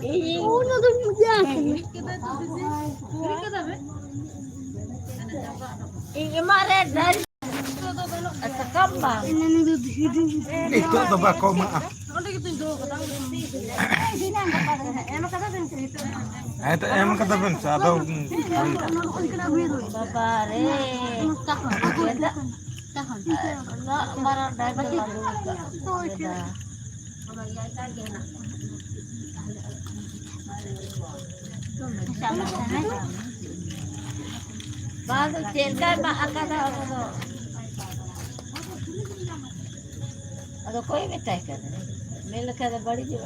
Uno tuh mudah. Ini mare dari kambang. Itu tuh bako maaf. Itu emang kata bangsa atau Babare. Marah dari baru cerita mak akan ada कोई मिठाई कर mail का बड़ी जो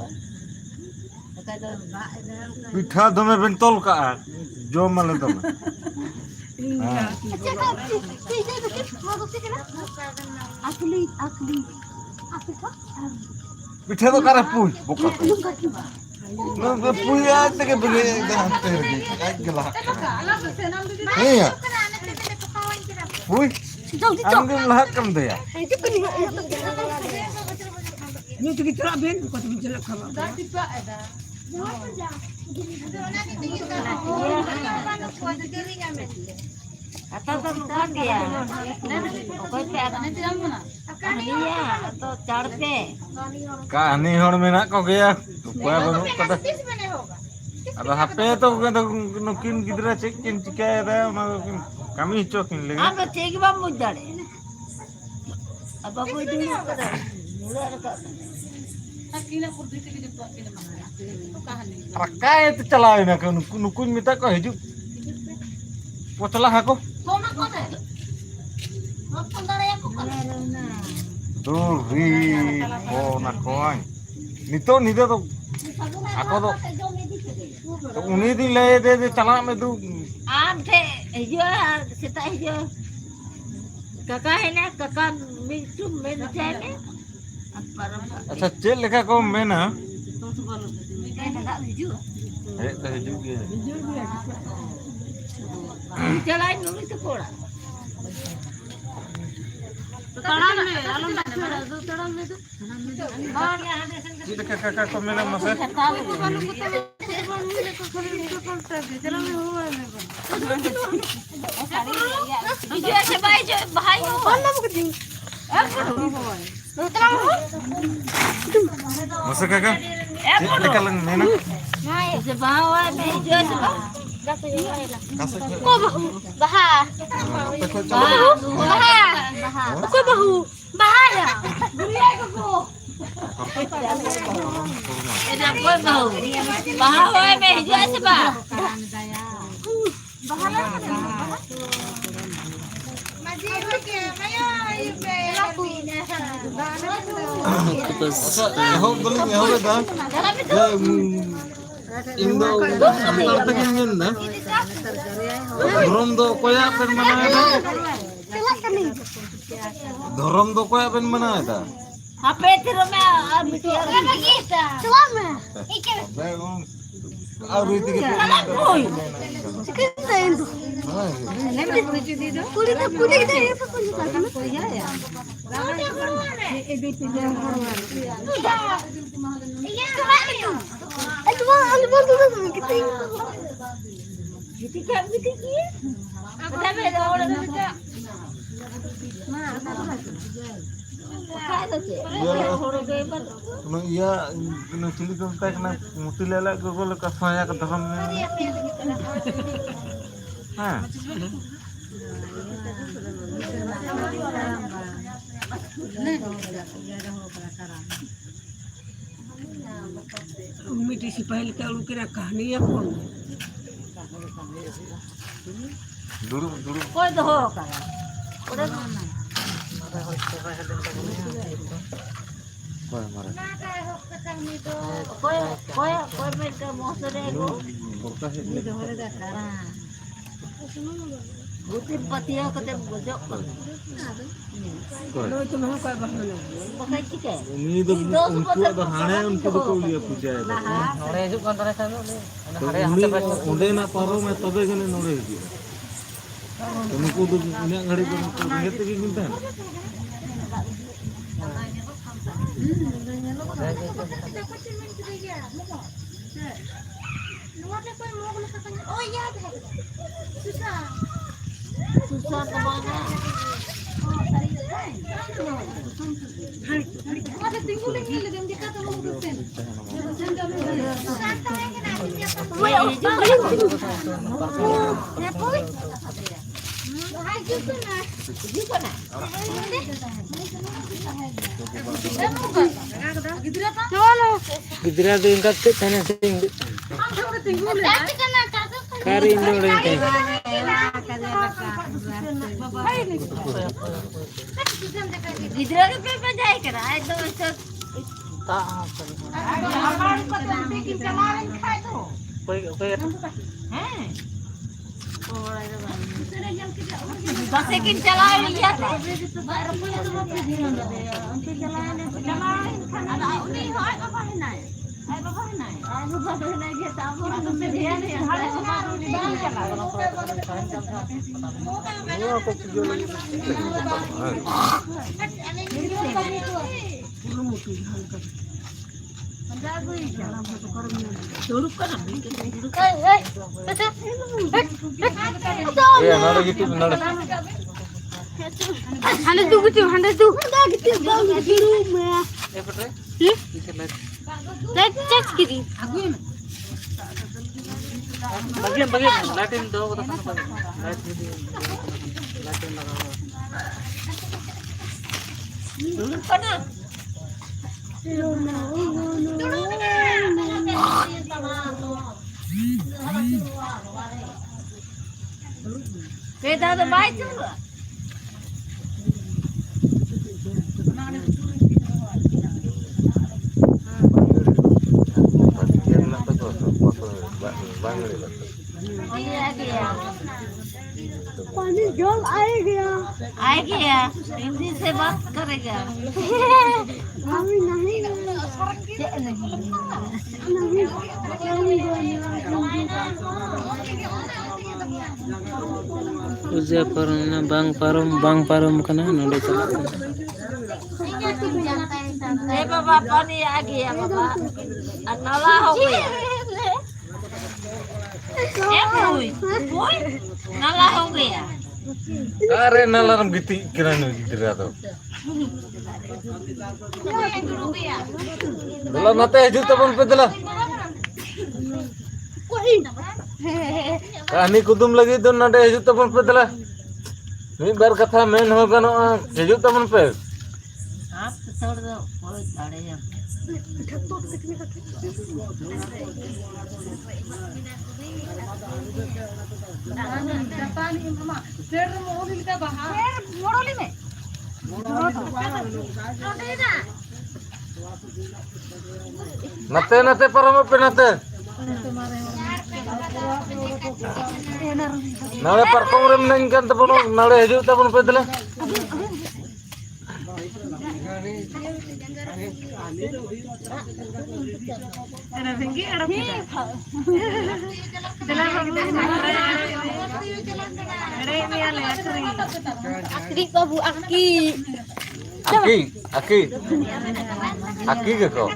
पिठा दमे बेंतोल का जो मले दमे पिठा तो करे पुई बोका न पुई आज तक बगे जानते हैं काय गला नहीं है पुई अंग लहा कम दे यार ये तो कितना बेन को तो मुझे लगा atau tempat dia koy pe dia atau charte kani hor mena ko gaya koy banu kata ada HP to nukin gidra cekin cikaya da kami chokin lagi apa cek bang mudare apa koy dulu kada mulai ka rakai itu celain aku nukun minta kau hidup pocelah aku tuh nak koan nito tuh aku tuh ini di lede de celak me tuh ante hijau kita hijau kakak ini kakak minum menjadi अच्छा चल लेखा को मैं ना है तो हिजू के चलाई नुरी तो कोड़ा तड़ा में आलम छोड़ा दो तड़ा में तो जी देखा को मेरा मसे जो ऐसे भाई हो masa kakak lekas lang mana से बाहर में जो से ko बाहर को बहू बाहर दुनिया को इधर कोई बहू बाहर में जो से बाहर ho beli ho da indo antar tegin na dhorom do koya ben manaya dhorom do koya ben manaya hape tiro me mitiar kita selama aur itu ke kita itu पूरी तो पूरी इधर ये सब कुछ करता ना कोई है यार ये बेटी जो है तो कितनी कितनी क्या कितनी की पता है और बेटा iya cili kontak na mutilala gogol ka saya ke dalam ha मिट्टी से पहले क्या लोग की कहानी है कौन dulu कोई तो हो करा कोई में का मौसरे को बुतिन पतिया कते बजो लो तो मैं कोई बात नहीं पकाई ठीक है ini tuh untuk hane untuk kau lihat puja ya nore hijuk kan tare sana udah nak paru me tobe gane nore hijuk uनको तो इन्हें घड़ी को रिहत की मिलता है susah kemana? Gidra tu ingkat tu tanya sing. Kari Indo lagi. Gidra ke pe bajai kara ai to बस एक चला लिया था Ya, nada gitu, nada. Handa tu gitu, handa tu. Handa gitu, bang di rumah. Cek kiri. Bagian Latin do kata apa? Latin lagawa. Mana? Beda tu baik tu. पानी जल आएगा हिंदी से बात करेगा अभी नहीं Uja parona bang parum kana node chala. ए बाबा पानी आ गया बाबा नाला हो गया नाला हो गया Are nalar gitu kira nih Gidra tuh. Dalam mata hijau teman pedalah. Kani kudum lagi tuh nada hijau teman pedalah. Ini bar kata main hoga no hijau teman pe. आप तो छोड़ दो कोई साड़े हैं मोड़ोली में Nate param pe nate. Nale parkom rem neng kan teman nale hijau teman pedalah. Aki ke kau?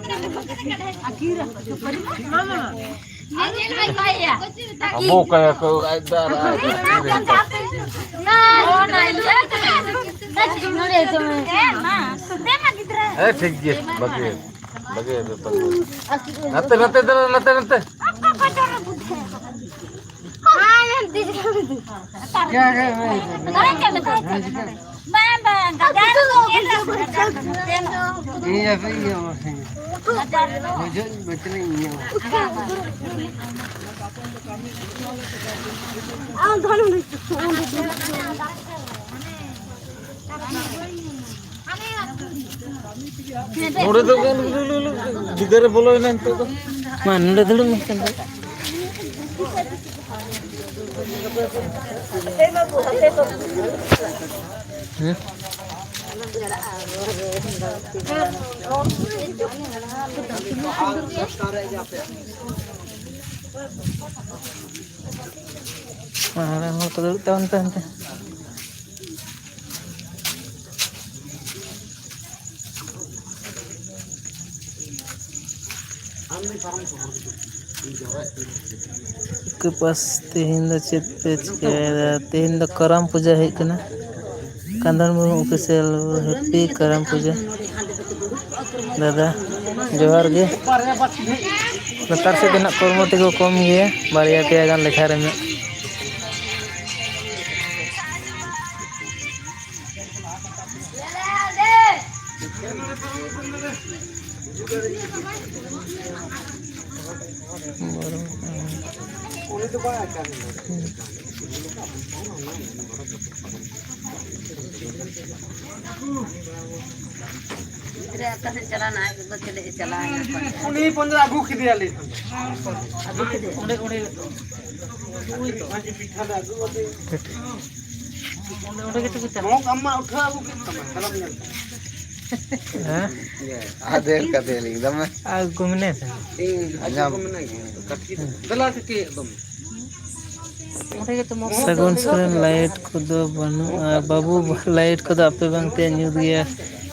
Kamu kayak kau ada. ठीक है बगे नते Udah tuh kan dulu digare boloin nanti tuh. Mana udah dulu makan. Mana mau dulu tahun-tahun. के पास तेहिन the चेत पे चिकायदा तेहिन the करम पूजा है कना कांदन Murmu official happy करम पूजा दादा जोहार गे लतार से देना कर्मती को कम गया बारिया पे गान लेखा रे में तेरे आता से चलाना है तो चले चला है उन्हीं 15 आगू खिदिया ले अब किधर उन्हें उन्हें आज पिठा दा आगू होते उन्हें के तो मोक अम्मा उठा आगू के तमाम हां आदेर का देली एकदम आ घूमने से दला के एकदम सगुन सरेन लाइट को दो बनु बाबू लाइट को दो आपे बांगते न्यूज गया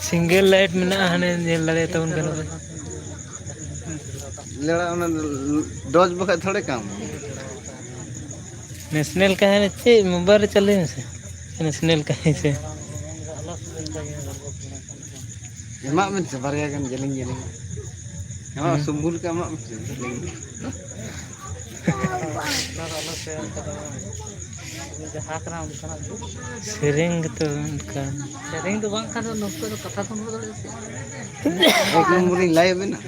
सिंगल लाइट में हाने नेल लगे तो उनके लड़ा उन डोज बखा थोड़े काम नेशनल का है चे मोबाइल चले से नेशनल का है से एमा में से बारिया गन जलिंग जलिंग एमा सुंबुल का एमा सेरेंग तो उनका सेरेंग तो बांग खान नुक्तो तो कथा सुन रहा एक नंबर लाइव है ना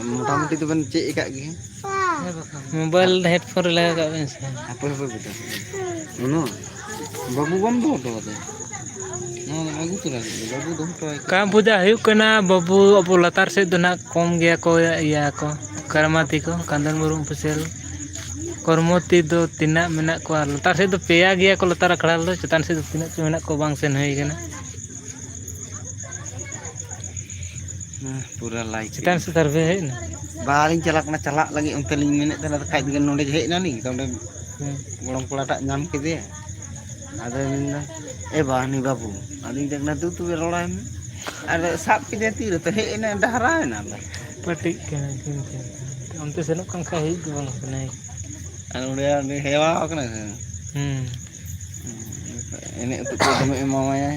मोटामोटी तो बन चेक का गे मोबाइल हेडफोन लगा का बन से apa betul no babu bom do do de no agu tu lagi babu do to का पूजा हुई कना बाबू अब लतार से दो ना कम गया को या को करमाती को कांदन मुरुम फसेल करमती दो तिना मेना को लतार से दो पेया गया को लतार खड़ा दो चतान से दो तिना को मेना को बांग सेन हुई कना पूरा लाइक चतान से तरबे है ना बालिंग चला lagi unte ling minit tala kai dengan node hej na ni tonde golong pola tak nyam ke dia ada minna ba ni babu aling jak na tu rola ada sap ke dia tir te hej na dahra na ba पटिक के उनते सेनों kan ka hej bang nai anu dia ni hewa kana ini untuk demi mamanya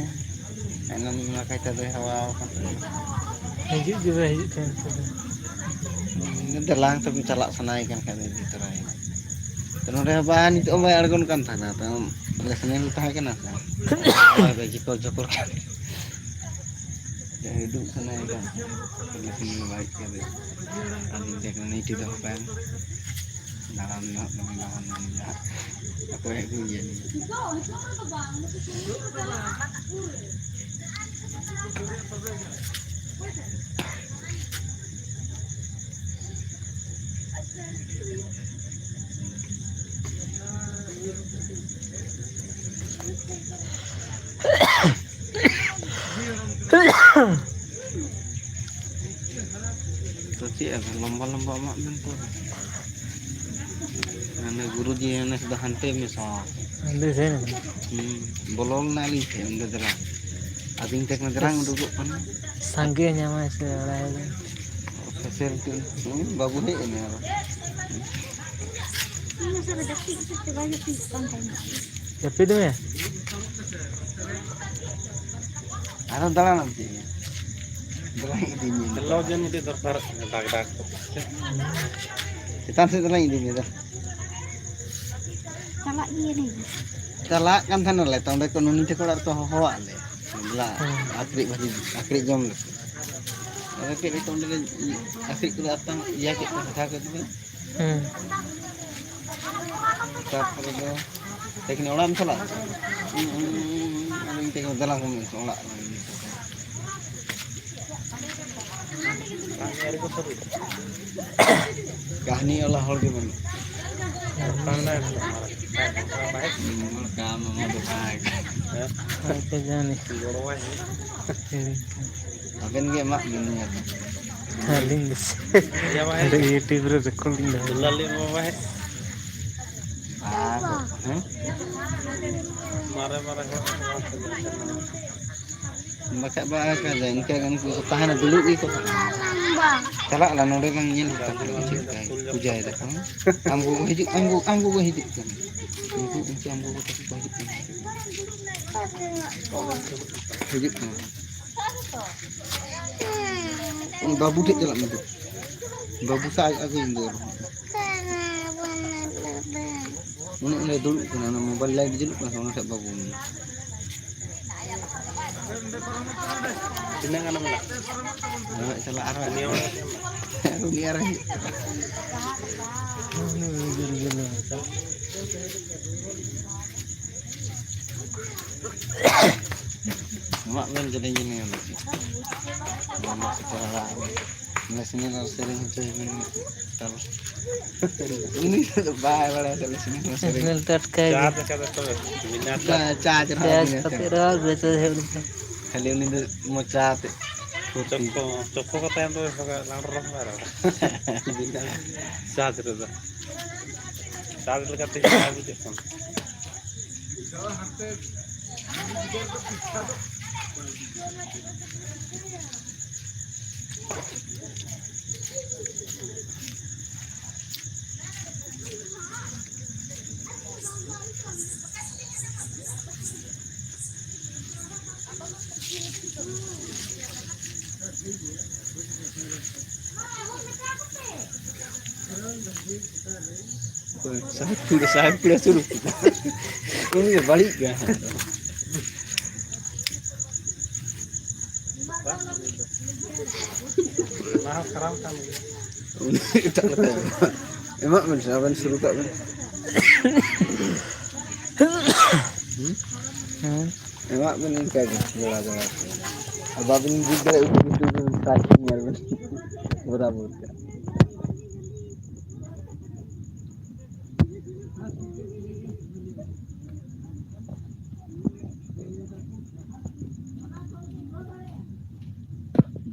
enan makai tadi hewa hej juga hej kan ini dalang tapi calak sanai kan kan itu terai terus dia bahan itu omai argon kan tanah tahu lesnya lu tahu kan apa ada jikor kan ya hidup sanai kan lesnya baik kan tadi dia kan itu dah kan dalam lawan aku itu jadi तो cie lomba-lomba mak mentor ane guruji ane sudah hante misal अंदर से bolong nali udah terang ading tek terang duduk kan संगे न्यामा से रहा है hasil tu bagus ni ini apa tapi tu ya ada dalam nanti dalam ini Kalau jenis itu terparat dag-dag. kita sih dalam ini dah Salah ini. Salah kan sana le tahun depan ini cekor atau hawa le lah akrik jam le ada ke tahun depan akrik tu datang ya kita kata tu kita perlu teknik orang salah ini teknik dalam kami salah kahani Allah hal gimana? Kamu mau baik. apa जाने Agen ge mak minnya. हालिंग अरे YouTube रे recording Lalu mau baik. Ah, Marah-marah. Bakal ba ka jan ka gan ku tahan dulu iko. Chalak lah node bang nyel ta puja ida kan. Amgo hijik amgo hijik kan. Ibu unci amgo ko tapi hijik kan. Hijik kan. Babu dik jalak madu. Babu sa aku indur. Ini dulu kan mobile lagi dulu kan sama sak babu ni. Tinangan naman lang. Salah arah. Ini orang Ini arah. Mak men jadi gini kan. Mama sekolah. Nah sini kalau sering cuy men terus. Ini bahaya pada sini sering. Smell टटका चार का तो बिना Caca प्याज खातिर और बेचो है Kali ini tuh mau cat. चक्को का टाइम तो लाड़ रहा है बिना चार तो चार लगाते हैं अभी देखो Saya punya suruh. Ini balik ya. nah sekarang kan Tak lepas. Emak men saban suruh tak men. Emak men ini kayak bola-bola. Abang bin juga itu tadinya men. Berabut.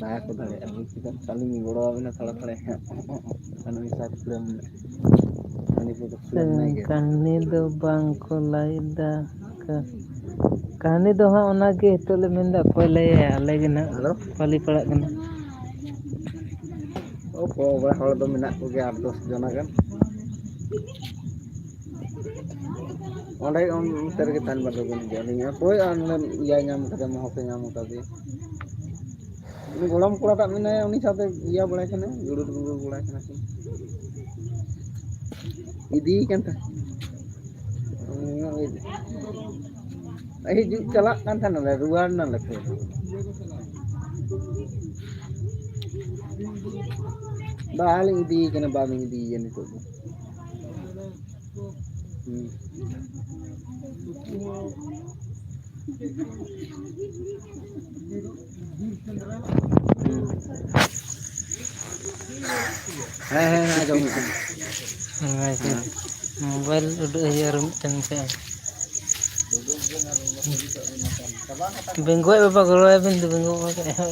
Baik ko dhare abhi kita saling godo abina thora thora anu hisab film ani ko film nahi ge कहानी दो बांग को लाइदा कहानी दो हाँ ओना के हितो ले मेंदा कोई ले आले के ना Halo? पाली पड़ा कना Oh ko ba hol do menak ko ge 8-10 jona kan onde on ter ke tan bado gun jani koi an ya nyam kata moh ke nyam kata ini golam kura tak menaya uni sate iya boleh kana guru boleh kana sih idi kan ta juk calak kan tan le ruan nan le baling idi kana baling idi yan itu jom mobile उडुक हिया room तन पे बेंगो बाबा गलो बिन दो बेंगो बाबा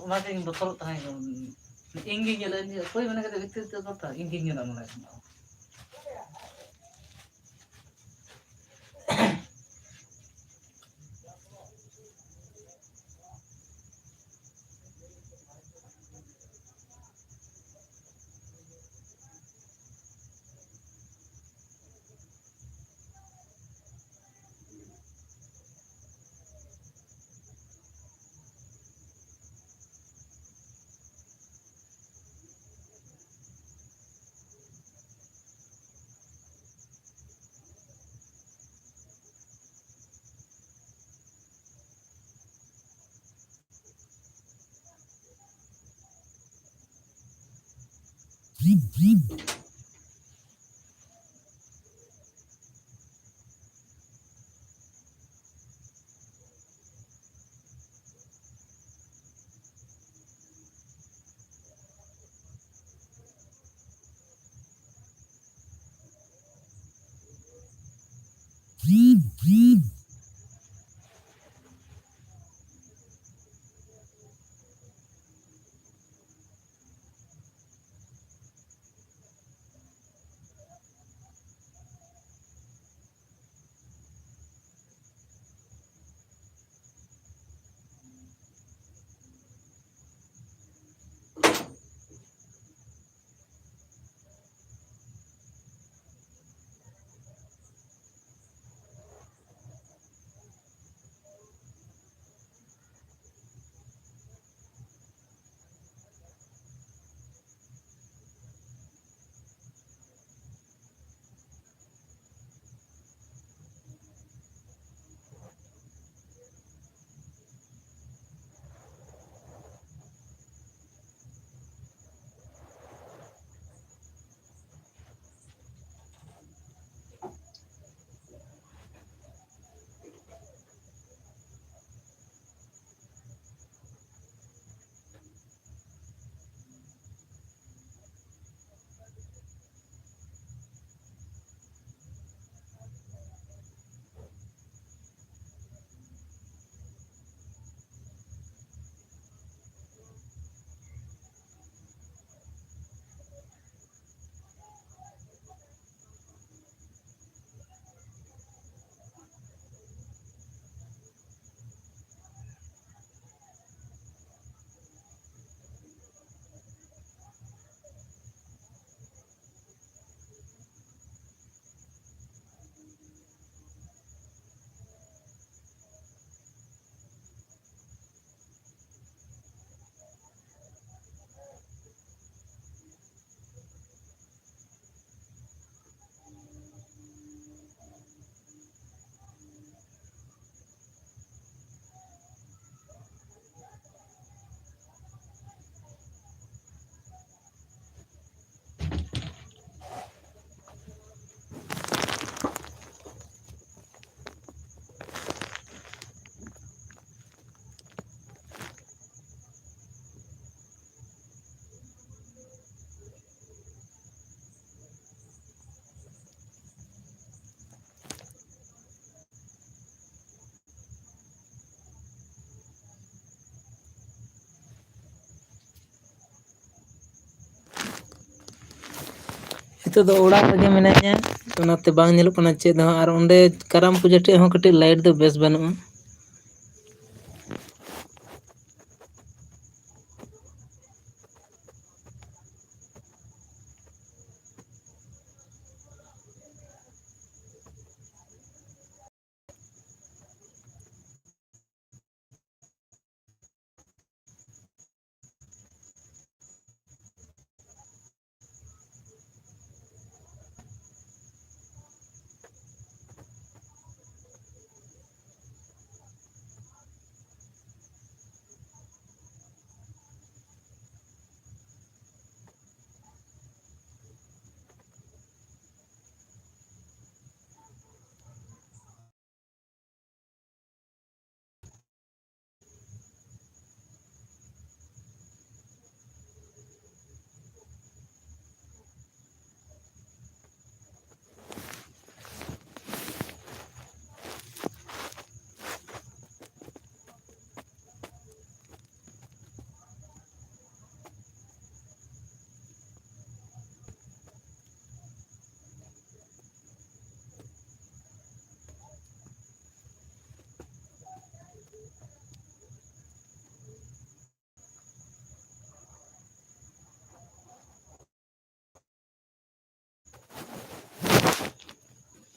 ᱚᱱᱟᱛᱮᱧ ᱵᱚᱛᱚᱨᱚᱜ ᱛᱟᱦᱮᱸ ᱤᱧᱜᱤᱧ ᱧᱮᱞᱟ ᱚᱠᱚᱭ ᱢᱮᱱ ᱠᱟᱛᱮ ᱵᱷᱤᱛᱤᱨ ᱛᱮ ᱤᱧᱜᱤᱧ ᱧᱮᱞᱟ ᱢᱚᱱᱮ Itu do orang lagi menanya, तो नाते बांग ᱧᱮᱞᱚᱜ ᱠᱟᱱᱟ ᱪᱮᱫ ᱦᱚᱸ ᱟᱨ ᱚᱸᱰे ᱠᱟᱨᱟᱢ ᱯᱩᱡᱟᱹ ᱴᱷᱮᱡ ᱦᱚᱸ ᱠᱟᱹᱴᱤᱡ ᱞᱟᱭᱤᱴ ᱫᱚ ᱵᱮᱥ ᱵᱟᱹᱱᱩᱜᱼᱟ